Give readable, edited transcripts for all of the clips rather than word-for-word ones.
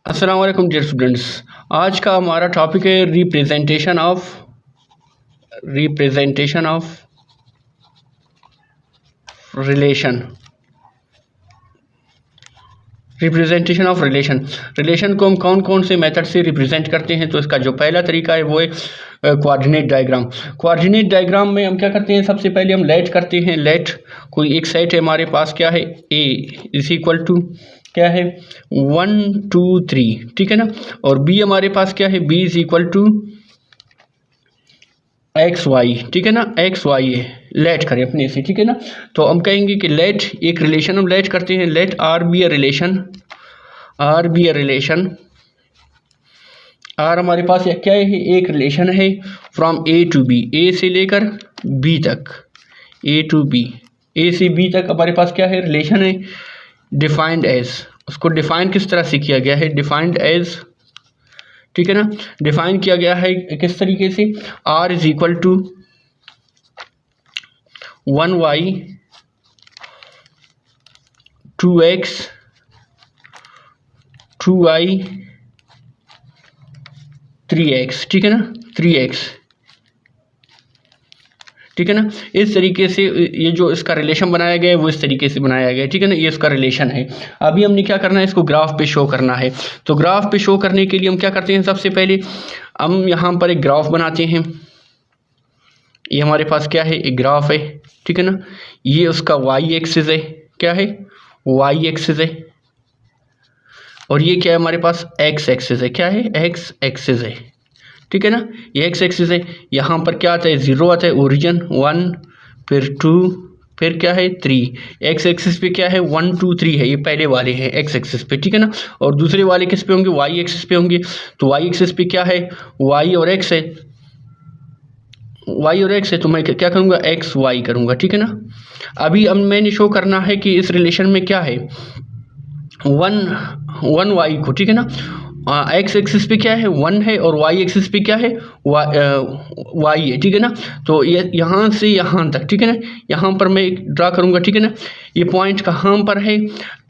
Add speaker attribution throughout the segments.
Speaker 1: अस्सलाम वालेकुम dear students. आज का हमारा टॉपिक है representation of relation. Representation of relation को हम कौन कौन से मेथड से रिप्रेजेंट करते हैं। तो इसका जो पहला तरीका है वो है कोऑर्डिनेट डायग्राम। कोऑर्डिनेट डायग्राम में हम क्या करते हैं, सबसे पहले हम लेट करते हैं। लेट कोई एक सेट है हमारे पास, क्या है, ए इज इक्वल टू क्या है 1 2 3, ठीक है ना। और बी हमारे पास क्या है, B is equal to X Y, ठीक है ना, एक्स वाई है। लेट करें अपने से, ठीक है ना। तो हम कहेंगे कि लेट एक रिलेशन हम लेट करते हैं। Let R be a relation. R हमारे पास क्या है, एक रिलेशन है from A to B, A से लेकर बी तक, ए टू बी, ए से बी तक हमारे पास क्या है, रिलेशन है। डिफाइंड एज, उसको डिफाइन किस तरह से किया गया है, डिफाइंड एज, ठीक है ना। डिफाइन किया गया है किस तरीके से, are is equal to 1y 2x 2y 3x, ठीक है ना, 3x, ठीक है ना। इस तरीके से ये जो इसका रिलेशन बनाया गया है वो इस तरीके से बनाया गया है, ठीक है ना। ये इसका रिलेशन है। अभी हमने क्या करना है, इसको ग्राफ पे शो करना है। तो ग्राफ पे शो करने के लिए हम क्या करते हैं, सबसे पहले हम यहाँ पर एक ग्राफ बनाते हैं। ये हमारे पास क्या है, एक ग्राफ है, ठीक है ना। ये उसका वाई एक्सिस है, क्या है, वाई एक्सिस है। और ये क्या है हमारे पास, एक्स एक्सिस है, क्या है, एक्स एक्सिस है, ठीक है ना। ये एक्स एक्सिस है। यहाँ पर क्या आता है, 0 आता है, ओरिजिन 1, फिर 2, फिर क्या है 3। एक्स एक्सिस पे क्या है 1 2 3 है, ये पहले वाले हैं एक्स एक्सिस पे, ठीक है ना। और दूसरे वाले किस पे होंगे, वाई एक्सिस पे होंगे। तो वाई एक्सिस पे क्या है, वाई और एक्स है, वाई और एक्स है। तो मैं क्या करूँगा, एक्स वाई करूँगा, ठीक है ना। अभी अब मैंने शो करना है कि इस रिलेशन में क्या है, 1 वाई को, ठीक है ना। एक्स एक्सिस पे क्या है 1 है, और वाई एक्सिस पे क्या है वाई है, ठीक है ना। तो ये यहाँ से यहाँ तक, ठीक है ना, यहाँ पर मैं ड्रा करूँगा, ठीक है ना। ये पॉइंट कहाँ पर है,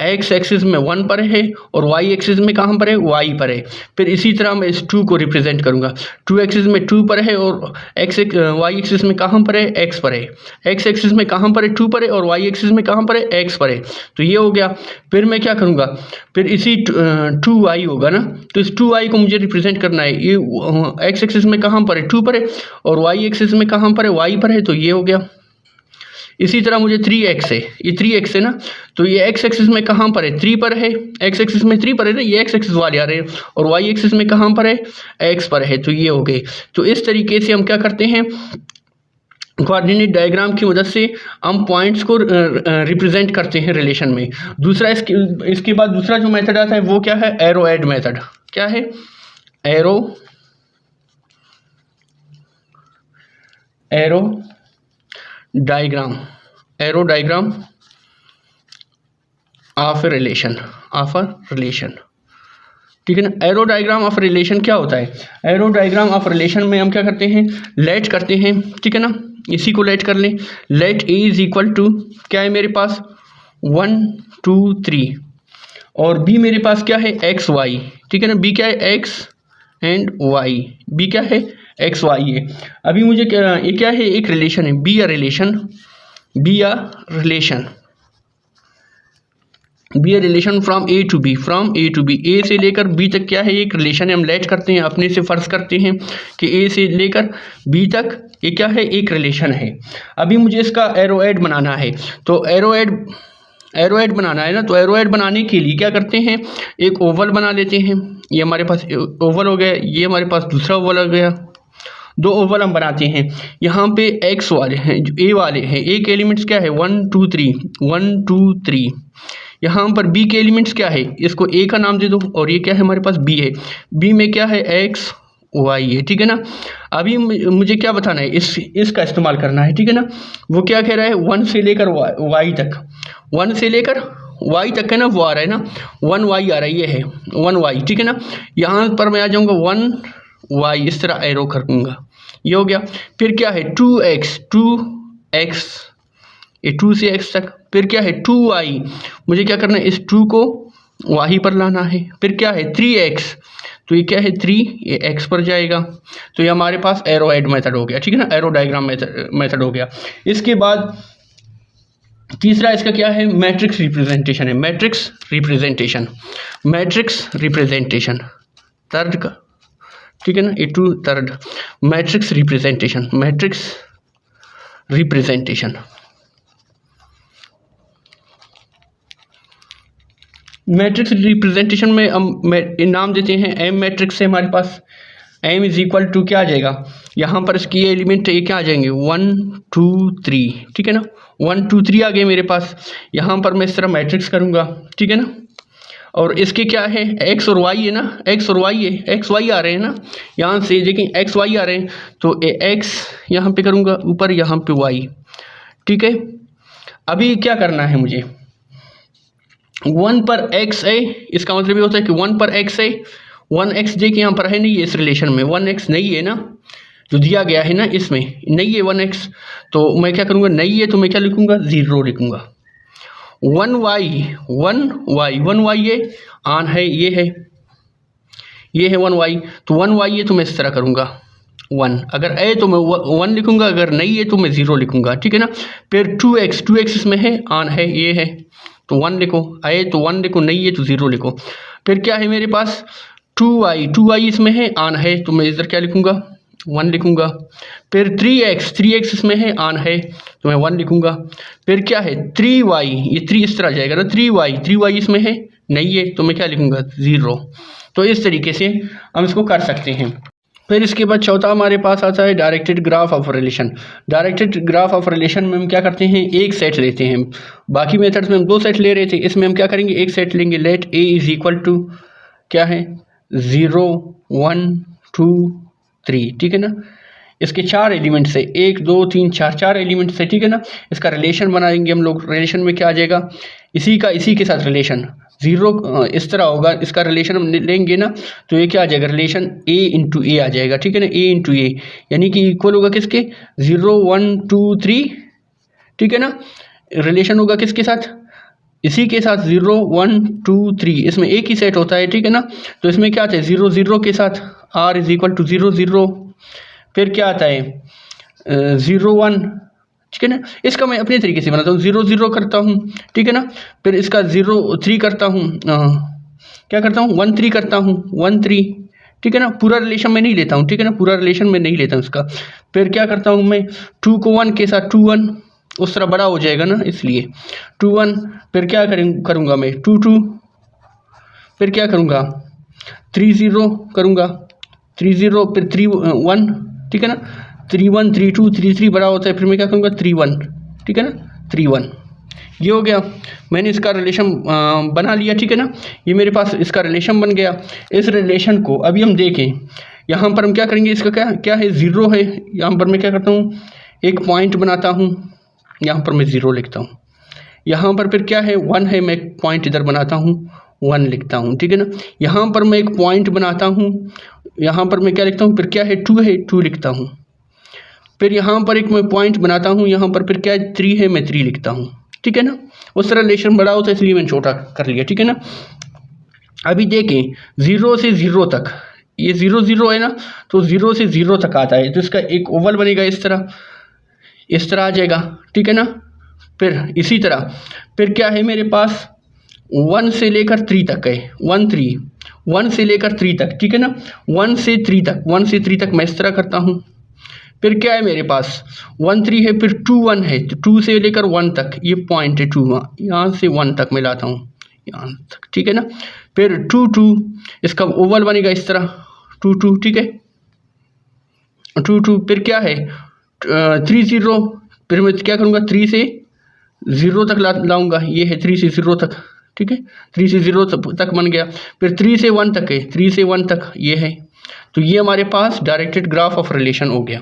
Speaker 1: एक्स एक्सिस में 1 पर है, और वाई एक्सिस में कहाँ पर है, वाई पर है। फिर इसी तरह मैं इस 2 को रिप्रेजेंट करूँगा। 2 एक्सिस में 2 पर है, और वाई एक्सिस में कहाँ पर है, एक्स पर है। एक्स एक्सिस में कहाँ पर है, 2 पर है, और वाई एक्सिस में कहाँ पर है, एक्स पर है। तो ये हो गया। फिर मैं क्या करूँगा, फिर इसी 2y होगा ना, तो इस 2y को मुझे रिप्रेजेंट करना है। ये एक्स एक्सिस में कहाँ पर है, 2 पर है, और वाई एक्सिस में कहाँ पर है, वाई पर है। तो ये हो गया। इसी तरह मुझे 3x है, ये 3x है ना, तो ये एक्स एक्सिस में कहाँ पर है, 3 पर है, एक्स एक्सिस में 3 पर है ना, ये एक्स एक्सिस वाले आ रहे हैं, और वाई एक्सिस में कहाँ पर है, एक्स पर है। तो ये हो गए। तो इस तरीके से हम क्या करते हैं, कोऑर्डिनेट डायग्राम की मदद से हम पॉइंट्स को रिप्रेजेंट करते हैं रिलेशन में। दूसरा इसके बाद दूसरा जो मेथड आता है वो क्या है, एरो एड मेथड। क्या है, arrow diagram of a relation, ठीक है ना। एरो डायग्राम ऑफ रिलेशन क्या होता है, एरो डायग्राम ऑफ रिलेशन में हम क्या करते हैं, लेट करते हैं, ठीक है ना। इसी को लेट कर लें। Let A is equal to क्या है मेरे पास 1 2 3, और बी मेरे पास क्या है, एक्स वाई, ठीक है ना। बी क्या है, एक्स एंड वाई, बी क्या है, एक्स वाई है। अभी मुझे ये क्या है, एक रिलेशन है, B a relation from A to B, A से लेकर बी तक क्या है, एक रिलेशन है। हम लेट करते हैं, अपने से फर्ज करते हैं कि ए से लेकर बी तक ये क्या है, एक रिलेशन है। अभी मुझे इसका एरो एड बनाना है। तो एरो एड बनाना है ना, तो एरो एड बनाने के लिए क्या करते हैं, एक ओवल बना लेते हैं। ये हमारे पास ओवल हो गया, ये हमारे पास दूसरा ओवल हो गया। 2 ओवल हम बनाते हैं। यहाँ पे एक्स वाले हैं, जो ए वाले हैं, ए के एलिमेंट्स क्या है 1 2 3। यहाँ पर बी के एलिमेंट्स क्या है, इसको ए का नाम दे दो, और ये क्या है हमारे पास बी है। बी में क्या है, एक्स वाई है, ठीक है ना। अभी मुझे क्या बताना है, इसका इस्तेमाल करना है, ठीक है ना। वो क्या कह रहा है, 1 से लेकर वाई तक, 1 से लेकर वाई तक है ना, वो आ रहा है ना, 1 वाई आ रहा है, ये है 1 वाई, ठीक है ना। यहाँ पर मैं आ जाऊँगा 1 वाई, इस तरह एरो करूँगा, ये हो गया। फिर क्या है 2x, ये 2 से x तक। फिर क्या है 2y, मुझे क्या करना है, इस 2 को वाई पर लाना है। फिर क्या है 3x, तो ये क्या है 3, ये x पर जाएगा, तो ये हमारे पास एरोहेड मेथड हो गया, ठीक है ना, एरो डायग्राम मेथड हो गया। इसके बाद तीसरा इसका क्या है, मैट्रिक्स रिप्रेजेंटेशन है, मैट्रिक्स रिप्रेजेंटेशन थर्ड का, ठीक है ना, A to third matrix representation matrix representation में हम नाम देते हैं एम मैट्रिक्स से। हमारे पास एम इज इक्वल टू क्या आ जाएगा, यहाँ पर इसकी एलिमेंट ये क्या आ जाएंगे 1 2 3, ठीक है ना, 1 2 3 आ गए मेरे पास। यहाँ पर मैं इस तरह मैट्रिक्स करूँगा, ठीक है ना, और इसके क्या है एक्स और वाई है ना, एक्स और वाई है, एक्स वाई आ रहे हैं ना, यहाँ से देखिए एक्स वाई आ रहे हैं, तो एक्स यहाँ पे करूँगा ऊपर, यहाँ पे वाई, ठीक है। अभी क्या करना है मुझे, 1 पर x है, इसका मतलब ये होता है कि 1 पर x है, 1x देखिए यहाँ पर है नहीं है, इस रिलेशन में 1x नहीं है ना, जो दिया गया है ना इसमें नहीं है 1x, तो मैं क्या करूँगा, नहीं है तो मैं क्या लिखूँगा 0 लिखूँगा। 1y ये आन है, ये है 1y, तो 1y है तो मैं इस तरह करूँगा 1, अगर है तो मैं 1 लिखूँगा, अगर नहीं है तो मैं 0 लिखूँगा, ठीक है ना। फिर 2x इसमें है, आन है, ये है, तो 1 लिखो, आए तो 1 लिखो, नहीं है तो 0 लिखो। फिर क्या है मेरे पास 2y इसमें है, आन है, तो मैं इधर क्या लिखूँगा 1 लिखूँगा। फिर 3x इसमें है, आन है, तो मैं 1 लिखूँगा। फिर क्या है 3y, ये 3 इस तरह जाएगा ना, 3y इसमें है, नहीं है, तो मैं क्या लिखूँगा 0। तो इस तरीके से हम इसको कर सकते हैं। फिर इसके बाद चौथा हमारे पास आता है directed graph of relation. Directed graph of relation में हम क्या करते हैं, एक सेट लेते हैं, बाकी मेथड्स में हम 2 सेट ले रहे थे, इसमें हम क्या करेंगे, एक सेट लेंगे। Let A is equal to क्या है 0 1 2 3, ठीक है ना। इसके 4 एलिमेंट से 1 2 3 4 एलिमेंट से, ठीक है ना। इसका रिलेशन बनाएंगे हम लोग, रिलेशन में क्या आ जाएगा, इसी के साथ रिलेशन 0 इस तरह होगा, इसका रिलेशन हम लेंगे ना, तो ये क्या आ जाएगा, रिलेशन a इंटू ए आ जाएगा, ठीक है ना, a इंटू ए, यानी कि इक्वल होगा किसके 0 1 2 3, ठीक है ना। रिलेशन होगा किसके साथ, इसी के साथ 0 1 2 3, इसमें एक ही सेट होता है, ठीक है ना। तो इसमें क्या आता है 0 0 के साथ r इज इक्वल टू 0 0। फिर क्या आता है 0 1, ठीक है ना। इसका मैं अपने तरीके से बनाता हूँ, 0 0 करता हूँ, ठीक है ना। फिर इसका 0 3 करता हूँ, क्या करता हूँ 1 3 करता हूँ, 1 3, ठीक है ना। पूरा रिलेशन में नहीं लेता हूँ, ठीक है ना, पूरा रिलेशन में नहीं लेता हूँ इसका। फिर क्या करता हूँ मैं 2 को 1 के साथ 2 1, उस तरह बड़ा हो जाएगा ना, इसलिए 2 1। फिर क्या करूँगा मैं 2 2, फिर क्या करूँगा 3 0 करूँगा, 3 0, फिर 3 1, ठीक है ना, 3 1 3 2 3 3 बड़ा होता है, फिर मैं क्या करूँगा 3 1, ठीक है ना, 3 1। ये हो गया, मैंने इसका रिलेशन बना लिया, ठीक है ना। ये मेरे पास इसका रिलेशन बन गया। इस रिलेशन को अभी हम देखें, यहाँ पर हम क्या करेंगे, इसका क्या है 0 है, यहाँ पर मैं क्या करता हूँ एक पॉइंट बनाता हूँ, यहाँ पर मैं 0 लिखता हूँ। यहाँ पर फिर क्या है 1 है, मैं एक पॉइंट इधर बनाता हूँ 1 लिखता हूँ, ठीक है ना। यहाँ पर मैं एक पॉइंट बनाता हूँ, यहाँ पर मैं क्या लिखता हूँ, फिर क्या है 2 है, 2 लिखता हूँ। फिर यहाँ पर एक मैं पॉइंट बनाता हूँ, यहाँ पर फिर क्या है 3 है, मैं 3 लिखता हूँ, ठीक है ना। उस तरह रिलेशन बड़ा होता है, इसलिए मैंने छोटा कर लिया, ठीक है ना। अभी देखें 0 से 0 तक, ये 0 0 है ना, तो 0 से 0 तक आता है, तो इसका एक ओवल बनेगा, इस तरह आ जाएगा, ठीक है ना। फिर इसी तरह फिर क्या है मेरे पास 1 से लेकर 3 तक है, 1 3, 1 से लेकर 3 तक, ठीक है ना। 1 से 3 तक मैं इस तरह करता हूँ। फिर क्या है मेरे पास 1 3 है, फिर 2 1 है, तो 2 से लेकर 1 तक ये पॉइंट है 2, यहाँ से 1 तक मैं लाता हूँ यहाँ तक, ठीक है ना। फिर 2 2, इसका ओवल बनेगा इस तरह 2 2, ठीक है 2 2। फिर क्या है 3 0, फिर मैं क्या करूँगा 3 से 0 तक लाऊंगा, ये है 3 से 0 तक, ठीक है 3 से 0 तक बन गया। फिर 3 से 1 तक है, 3 से 1 तक ये है। तो ये हमारे पास डायरेक्टेड ग्राफ ऑफ रिलेशन हो गया।